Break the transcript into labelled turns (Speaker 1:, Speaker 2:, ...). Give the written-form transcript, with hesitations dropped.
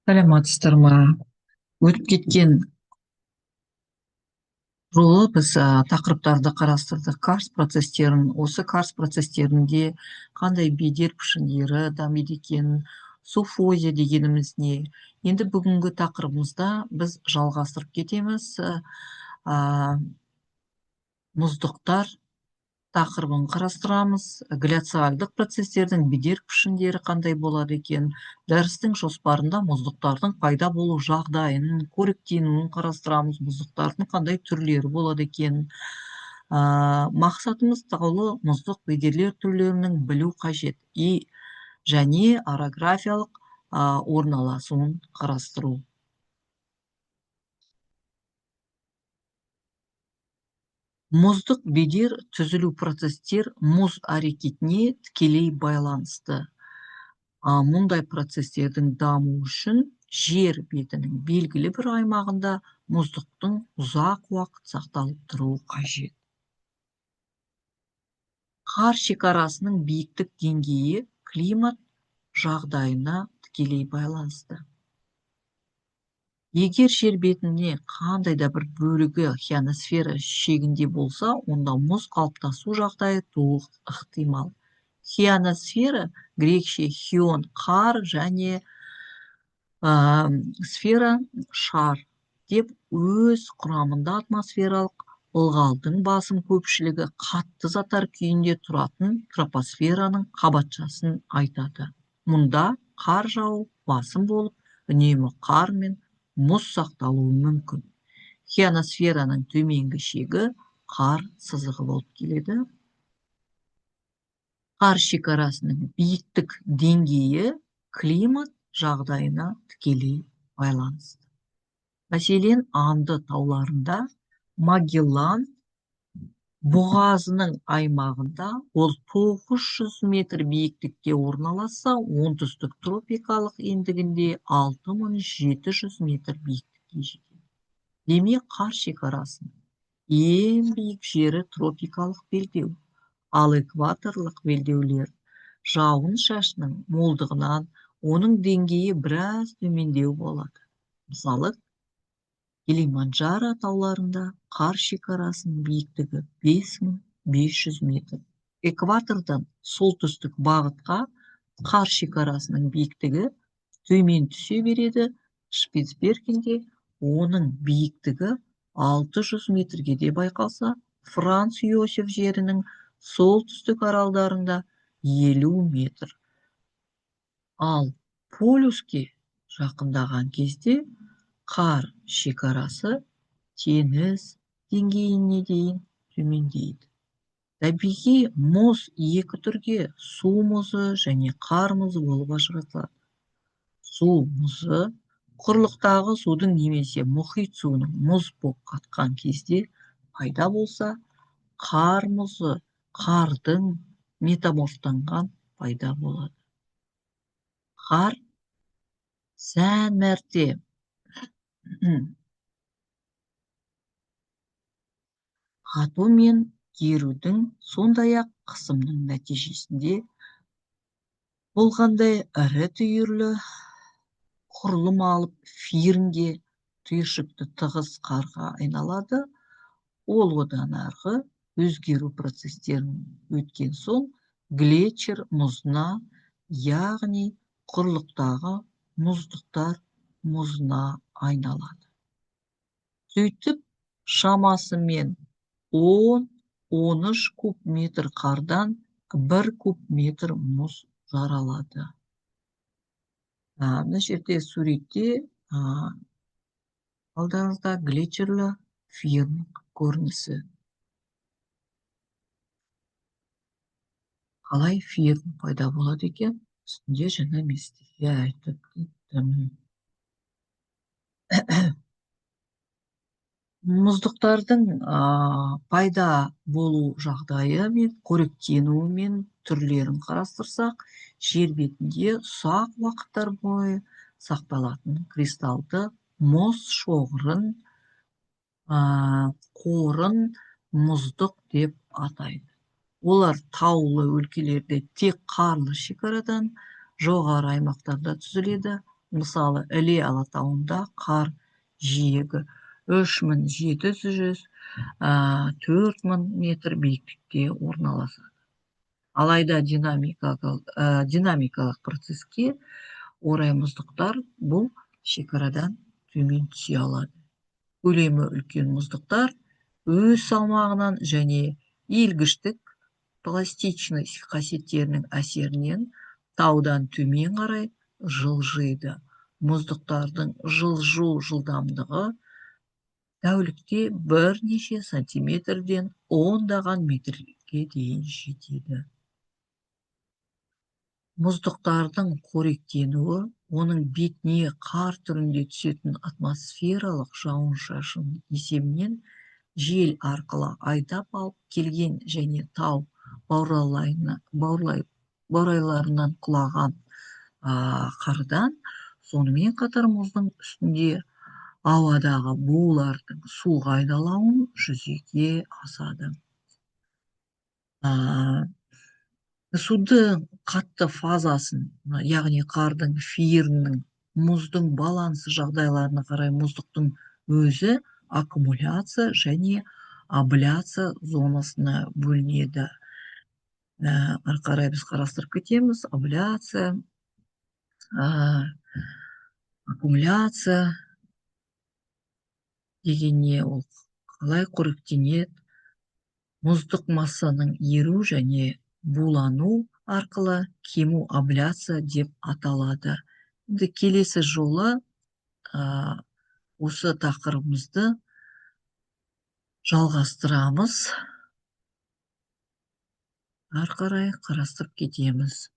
Speaker 1: Саламатсыздарма? Өтіп кеткен жолы біз тақырыптарды қарастырдық. Карст процестерін, осы карст процестерінде қандай бедер пішіндері дамиды екенін, суфозия дегеніміз не? Енді бүгінгі тақырыбымызда біз жалғастырып кетеміз. Мұздықтар тақырыбын қарастырамыз. Гляциальдық процестердің бедер пішіндері қандай болады екен? Дәрістің жоспарында мұздықтардың пайда болу жағдайын, қоректенуін қарастырамыз. Мұздықтардың қандай түрлері болады екен? Мақсатымыз таулы мұздық бедерлер түрлерінің білу қажет және орографиялық орналасуын қарастыру. Мұздық бедер түзілу процестер мұз әрекетіне тікелей байланысты. Мұндай процестердің даму үшін жер бетінің белгілі бір аймағында мұздықтың ұзақ уақыт сақталып тұруы қажет. Қар шекарасының биіктік деңгейі климат жағдайына тікелей байланысты. Егер жер бетіне қандай да бір бөлігі ионосфера шегінде болса, онда мұз қалыптасу жағдайы толық ықтимал. Ионосфера грекше хион қар және сфера шар деп өз құрамында атмосфералық ылғалдың басым көпшілігі қатты заттар күйінде тұратын тропосфераның қабатшасын айтады. Мұнда қар жауы басым болып, үнемі қар мен мұз сақталуы мүмкін. Ионосфераның төменгі шегі қар сызығы болып келеді. Қар шекарасының биіктік деңгейі климат жағдайына тікелей байланысты. Мәселен, Анды тауларында Магеллан бұғазының аймағында ол 900 метр биіктікте орналасса, оңтүстік тропикалық ендігінде 6700 метр биіктікке жетеді. Демек, қар шекарасының ең биік жері тропикалық белдеу, ал экваторлық белдеулер жауын шашынның молдығынан оның деңгейі біраз төмендеу болады. Мысалы, Килиманджаро тауларында қар шекарасының биіктігі 5500 метр. Экватордан солтүстік бағытқа қар шекарасының биіктігі төмен түсе береді. Шпицбергенде оның биіктігі 600 метрге де байқалса, Франц Иосиф жерінің солтүстік аралдарында 50 метр. Ал полюске жақындаған кезде қар шекарасы теңіз деңгейіне дейін төмендейді. Табиғи мұз екі түрге, су мұзы және қар мұзы болып ажыратылады. Су мұзы құрлықтағы судың немесе мұхит суының мұз болып қатқан кезде пайда болса, қар мұзы қардың метаморфтанған пайда болады. Қар сән мәрте қату мен ерудің, сондай-ақ қысымның нәтижесінде болғандай ірі түйірлі құрылым алып фирнге түйіршікті тығыз қарға айналады. Ол одан арғы өзгеру процестерін өткен соң глетчер мұзына, яғни құрлықтағы мұздықтар мұзына айналады. Сөйтіп, шамасымен 10-13 куб метр қардан 1 куб метр мұз жаралады. Мына жерде суретте алдарыңызда глетчерлі фирн көрінісі. Қалай фирн пайда болады екен? Үстінде жаңа месте айтып кеттім. Мұздықтардың пайда болу жағдайы мен қоректенуі мен түрлерін қарастырсақ, жер бетінде ұзақ уақыттар бойы сақталатын кристалды мұз шоғырын қорын мұздық деп атайды. Олар таулы өлкелерде тек қарлы шекарадан жоғары аймақтарда түзіледі, Мысалы, Іле алатауында қар жиегі 3700-4000 метр биіктікте орналасады. Алайда динамикалық процеске орай мұздықтар бұл шекарадан төмен түсе алады. Көлемі үлкен мұздықтар өз салмағынан және иілгіштік пластичность қасиеттерінің әсерінен таудан төмен қарай жылжиды. Мұздықтардың жылжу жылдамдығы тәулікте бірнеше сантиметрден ондаған метрге дейін жетеді. Мұздықтардың қоректенуі оның бетіне қар түрінде түсетін атмосфералық жауын-шашын есебінен жел арқылы айдап алып келген және тау баурайларынан құлаған қардан, сонымен қатар мұздың үстінде ауадағы булардың суға айналуын жүзеге асады. Судың қатты фазасын, яғни қардың фирінің мұздың балансы жағдайларына қарай мұздықтың өзі аккумуляция және абляция зонасына бөлінеді. Ары қарай біз қарастырып кетеміз. Абляция, аккумуляция деген не, ол қалай қоректенеді? Мұздық массаның еру және булану арқылы кему абляция деп аталады. Енді келесі жолы осы тақырыбымызды жалғастырамыз. Ары қарай қарастырып кетеміз.